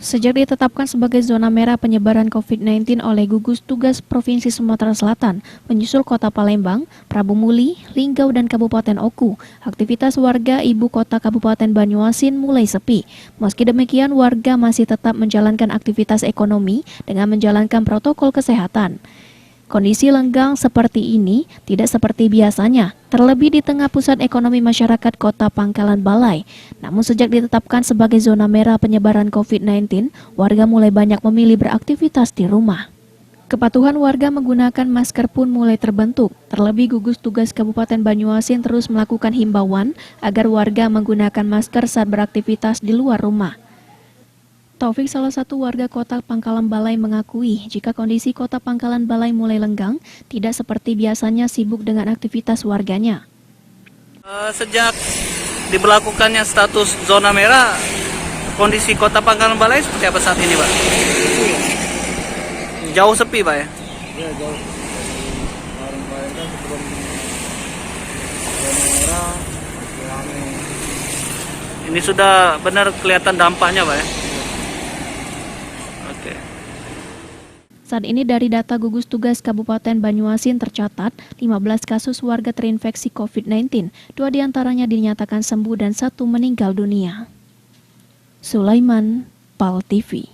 Sejak ditetapkan sebagai zona merah penyebaran COVID-19 oleh gugus tugas Provinsi Sumatera Selatan, menyusul Kota Palembang, Prabu Muli, Linggau, dan Kabupaten Oku, aktivitas warga ibu kota Kabupaten Banyuasin mulai sepi. Meski demikian, warga masih tetap menjalankan aktivitas ekonomi dengan menjalankan protokol kesehatan. Kondisi lenggang seperti ini tidak seperti biasanya, terlebih di tengah pusat ekonomi masyarakat Kota Pangkalan Balai. Namun sejak ditetapkan sebagai zona merah penyebaran COVID-19, warga mulai banyak memilih beraktivitas di rumah. Kepatuhan warga menggunakan masker pun mulai terbentuk, terlebih gugus tugas Kabupaten Banyuasin terus melakukan himbauan agar warga menggunakan masker saat beraktivitas di luar rumah. Taufik, salah satu warga Kota Pangkalan Balai, mengakui jika kondisi Kota Pangkalan Balai mulai lenggang, tidak seperti biasanya sibuk dengan aktivitas warganya. Sejak diberlakukannya status zona merah, kondisi Kota Pangkalan Balai seperti apa saat ini, Pak? Jauh sepi, Pak, ya? Ya, jauh. Kemarin-kemarin kan sebelum zona merah, rame. Ini sudah benar kelihatan dampaknya, Pak, ya? Saat ini dari data gugus tugas Kabupaten Banyuasin tercatat 15 kasus warga terinfeksi COVID-19, 2 diantaranya dinyatakan sembuh dan 1 meninggal dunia. Sulaiman, PAL TV.